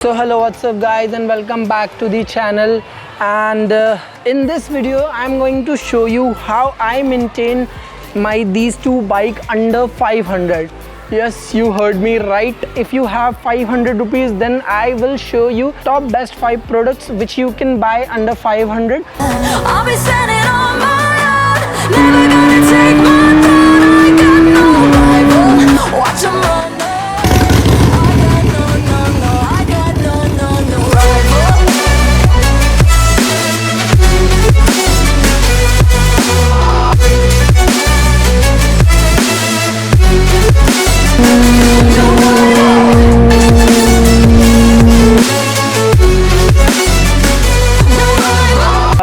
So hello, what's up guys, and welcome back to the channel. And in this video I'm going to show you how I maintain these two bike under 500. Yes, you heard me right. If you have 500 rupees, then I will show you top best 5 products which you can buy under 500. I'll be standing on my own, never gonna take my throne. I got no rival, watch 'em run. I got no rival.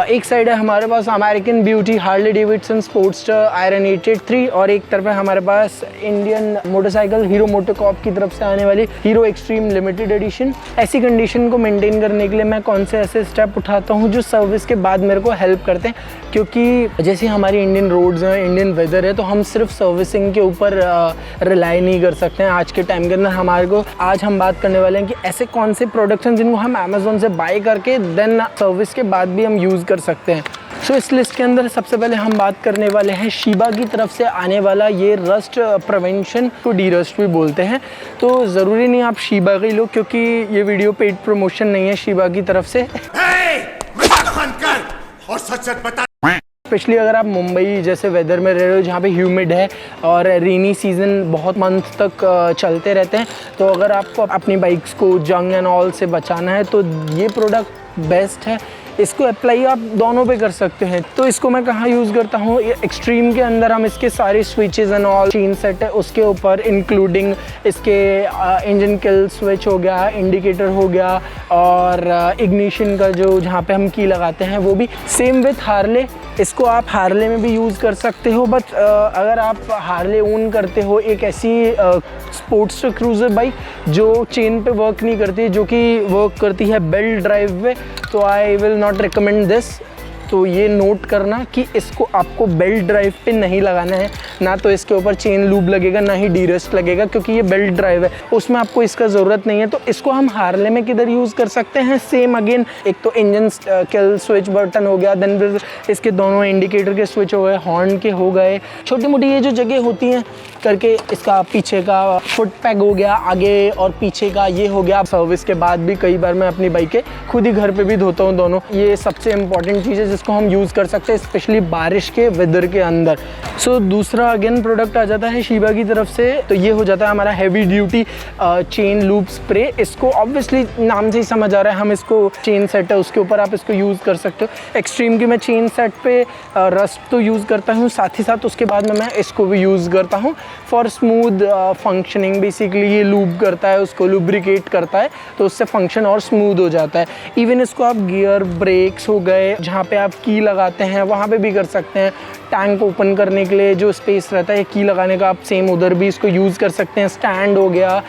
एक side है हमारे पास American beauty Harley Davidson Sportster Iron 883 और एक तरफ है हमारे पास इंडियन मोटरसाइकिल हीरो मोटोकॉर्प की तरफ से आने वाली हीरो एक्सट्रीम लिमिटेड एडिशन। ऐसी कंडीशन को मेंटेन करने के लिए मैं कौन से ऐसे स्टेप उठाता हूं जो सर्विस के बाद मेरे को हेल्प करते हैं, क्योंकि जैसे हमारी इंडियन रोड्स हैं, इंडियन वेदर है, तो हम सिर्फ सर्विसिंग के ऊपर रिलाई नहीं कर सकते हैं। आज के टाइम के अंदर हमारे को आज हम बात करने वाले हैं कि ऐसे कौन से प्रोडक्ट्स हैं जिनको हम अमेजोन से बाय करके देन सर्विस के बाद भी हम यूज़ कर सकते हैं। सो इस लिस्ट के अंदर सबसे पहले हम बात करने वाले हैं शीबा की तरफ से आने वाला ये रस्ट प्रिवेंशन को डी रस्ट भी बोलते हैं। तो ज़रूरी नहीं आप शीबा का ही लो, क्योंकि ये वीडियो पेड प्रमोशन नहीं है शीबा की तरफ से। और सच बता। स्पेशली अगर आप मुंबई जैसे वेदर में रह रहे हो जहाँ पे ह्यूमिड है और रेनी सीज़न बहुत मंथ तक चलते रहते हैं, तो अगर आपको अपनी बाइक्स को जंग एंड ऑल से बचाना है तो ये प्रोडक्ट बेस्ट है। इसको अप्लाई आप दोनों पे कर सकते हैं। तो इसको मैं कहाँ यूज़ करता हूँ, एक्सट्रीम के अंदर हम इसके सारे switches and all chain set है उसके ऊपर, इंक्लूडिंग इसके इंजन किल स्विच हो गया, इंडिकेटर हो गया और इग्निशन का जो जहाँ पे हम की लगाते हैं वो भी। सेम विथ हार्ले, इसको आप हार्ले में भी यूज़ कर सकते हो, बट अगर आप हार्ले ओन करते हो एक ऐसी स्पोर्ट्स क्रूज़र बाइक जो चेन पे वर्क नहीं करती, जो कि वर्क करती है बेल्ट ड्राइव पे, तो I will not recommend this. तो ये नोट करना कि इसको आपको बेल्ट ड्राइव पे नहीं लगाना है, ना तो इसके ऊपर चेन लूब लगेगा, ना ही डी रस्ट लगेगा, क्योंकि ये बेल्ट ड्राइव है, उसमें आपको इसका ज़रूरत नहीं है। तो इसको हम हार्ले में किधर यूज़ कर सकते हैं, सेम अगेन एक तो इंजन किल स्विच बटन हो गया, देन फिर इसके दोनों इंडिकेटर के स्विच हो गए, हॉर्न के हो गए, छोटी मोटी ये जो जगह होती हैं करके, इसका पीछे का फुट पैग हो गया, आगे और पीछे का ये हो गया। सर्विस के बाद भी कई बार मैं अपनी बाइकें खुद ही घर पे भी धोता हूँ दोनों। ये सबसे इम्पॉर्टेंट चीज़ है जिसको हम यूज़ कर सकते हैं, स्पेशली बारिश के वेदर के अंदर। सो दूसरा अगेन प्रोडक्ट आ जाता है शीबा की तरफ से, तो ये हो जाता है हमारा heavy duty chain loop spray. इसको ऑब्वियसली नाम से ही समझ आ रहा है, हम इसको चेन सेट है उसके ऊपर आप इसको यूज़ कर सकते हो। एक्सट्रीम की मैं चेन सेट पे रस्ट तो यूज़ करता हूँ, साथ ही साथ उसके बाद में मैं इसको भी यूज़ करता हूँ फॉर स्मूथ फंक्शनिंग। बेसिकली ये लूब करता है, उसको लुब्रिकेट करता है, तो उससे फंक्शन और स्मूथ हो जाता है। इवन इसको आप गियर ब्रेक्स हो गए जहाँ पे आप की लगाते हैं वहाँ पे भी कर सकते हैं। टैंक ओपन करने के लिए जो स्पेस रहता है की लगाने का, आप सेम उधर भी इसको यूज़ कर सकते हैं। स्टैंड हो गया।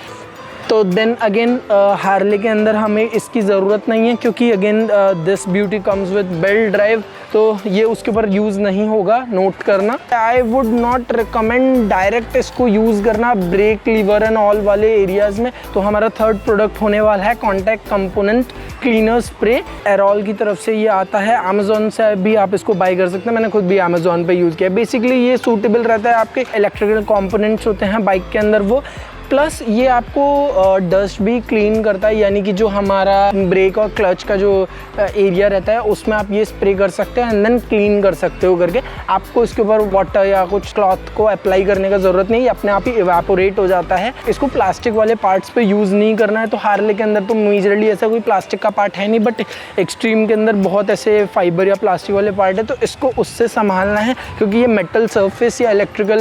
तो देन अगेन हार्ले के अंदर हमें इसकी ज़रूरत नहीं है, क्योंकि again this beauty comes with belt drive, तो ये उसके ऊपर यूज़ नहीं होगा, नोट करना। I would not recommend direct इसको यूज़ करना ब्रेक लीवर एंड ऑल वाले एरियाज़ में। तो हमारा थर्ड प्रोडक्ट होने वाला है कॉन्टैक्ट कंपोनेंट क्लीनर स्प्रे। एरॉल की तरफ से ये आता है, अमेजोन से भी आप इसको बाय कर सकते हैं, मैंने खुद भी अमेजोन पे यूज़ किया। बेसिकली ये सूटेबल रहता है आपके इलेक्ट्रिकल कॉम्पोनेंट्स होते हैं बाइक के अंदर वो, प्लस ये आपको डस्ट भी क्लीन करता है, यानी कि जो हमारा ब्रेक और क्लच का जो एरिया रहता है उसमें आप ये स्प्रे कर सकते हैं एंड देन क्लीन कर सकते हो करके। आपको इसके ऊपर वाटर या कुछ क्लॉथ को अप्लाई करने का ज़रूरत नहीं है, अपने आप ही इवेपोरेट हो जाता है। इसको प्लास्टिक वाले पार्ट्स पे यूज़ नहीं करना है। तो हार्ले के अंदर तो मेजरली ऐसा कोई प्लास्टिक का पार्ट है नहीं, बट एक्सट्रीम के अंदर बहुत ऐसे फाइबर या प्लास्टिक वाले पार्ट है, तो इसको उससे संभालना है, क्योंकि ये मेटल सर्फेस या इलेक्ट्रिकल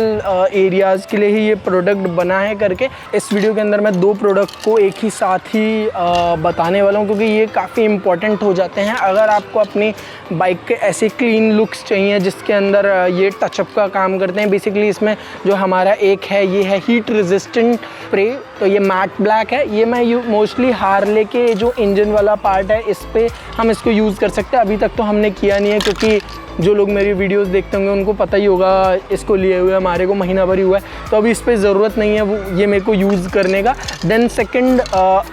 एरियाज़ के लिए ही ये प्रोडक्ट बना है करके। इस वीडियो के अंदर मैं 2 प्रोडक्ट को एक ही साथ ही बताने वाला हूँ, क्योंकि ये काफ़ी इंपॉर्टेंट हो जाते हैं अगर आपको अपनी बाइक के ऐसे क्लीन लुक्स चाहिए जिसके अंदर ये टचअप का काम करते हैं। बेसिकली इसमें जो हमारा एक है ये है हीट रेजिस्टेंट स्प्रे, तो ये मैट ब्लैक है। ये मैं मोस्टली हार्ले के जो इंजन वाला पार्ट है इस पर हम इसको यूज़ कर सकते हैं। अभी तक तो हमने किया नहीं है, क्योंकि जो लोग मेरी वीडियोस देखते होंगे उनको पता ही होगा, इसको लिए हुए हमारे को महीना भर ही हुआ है, तो अभी इस पर ज़रूरत नहीं है वो ये मेरे को यूज़ करने का। देन सेकंड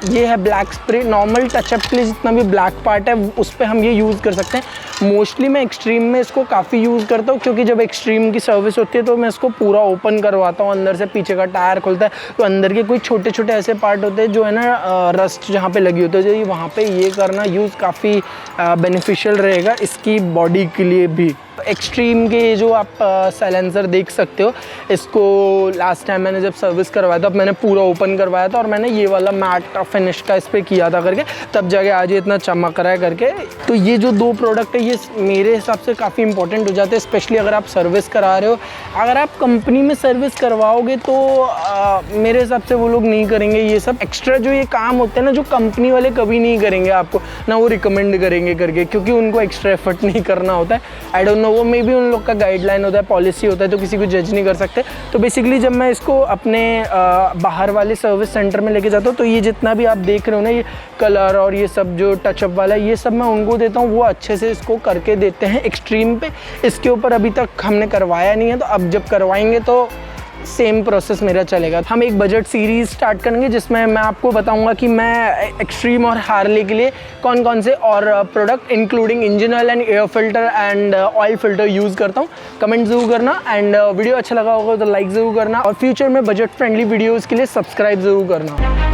ये है ब्लैक स्प्रे। नॉर्मल टचअप के लिए जितना भी ब्लैक पार्ट है उस पर हम ये यूज़ कर सकते हैं। मोस्टली मैं एक्सट्रीम में इसको काफ़ी यूज़ करता हूँ, क्योंकि जब एक्सट्रीम की सर्विस होती है तो मैं इसको पूरा ओपन करवाता हूँ, अंदर से पीछे का टायर खुलता है तो अंदर के कोई छोटे छोटे ऐसे पार्ट होते हैं जो है ना रस्ट जहाँ पे लगी होती है, वहाँ पे ये करना यूज़ काफ़ी बेनिफिशियल रहेगा इसकी बॉडी के लिए भी। एक्सट्रीम के जो आप साइलेंसर देख सकते हो, इसको लास्ट टाइम मैंने जब सर्विस करवाया था, अब मैंने पूरा ओपन करवाया था और मैंने ये वाला मैट फिनिश का इस पर किया था करके, तब जाके आज ये इतना चमक रहा है करके। तो ये जो 2 प्रोडक्ट है ये मेरे हिसाब से काफ़ी इंपॉर्टेंट हो जाते हैं, स्पेशली अगर आप सर्विस करा रहे हो। अगर आप कंपनी में सर्विस करवाओगे तो मेरे हिसाब से वो लोग नहीं करेंगे ये सब एक्स्ट्रा जो ये काम होते हैं ना, जो कंपनी वाले कभी नहीं करेंगे आपको, ना वो रिकमेंड करेंगे करके, क्योंकि उनको एक्स्ट्रा एफर्ट नहीं करना होता है। आई डोंट नो, वो मे भी उन लोग का गाइडलाइन होता है, पॉलिसी होता है, तो किसी को जज नहीं कर सकते। तो बेसिकली जब मैं इसको अपने बाहर वाले सर्विस सेंटर में लेके जाता हूँ तो ये जितना भी आप देख रहे हो ना, ये कलर और ये सब जो टचअप वाला है ये सब मैं उनको देता हूँ, वो अच्छे से इसको करके देते हैं एक्सट्रीम पे। इसके ऊपर अभी तक हमने करवाया नहीं है, तो अब जब करवाएंगे तो सेम प्रोसेस मेरा चलेगा। हम एक बजट सीरीज़ स्टार्ट करेंगे जिसमें मैं आपको बताऊंगा कि मैं एक्सट्रीम और हार्ले के लिए कौन कौन से और product including engine oil and air filter and oil filter use करता हूँ। कमेंट ज़रूर करना एंड वीडियो अच्छा लगा होगा तो लाइक ज़रूर करना, और फ्यूचर में बजट फ्रेंडली वीडियोज़ के लिए सब्सक्राइब ज़रूर करना।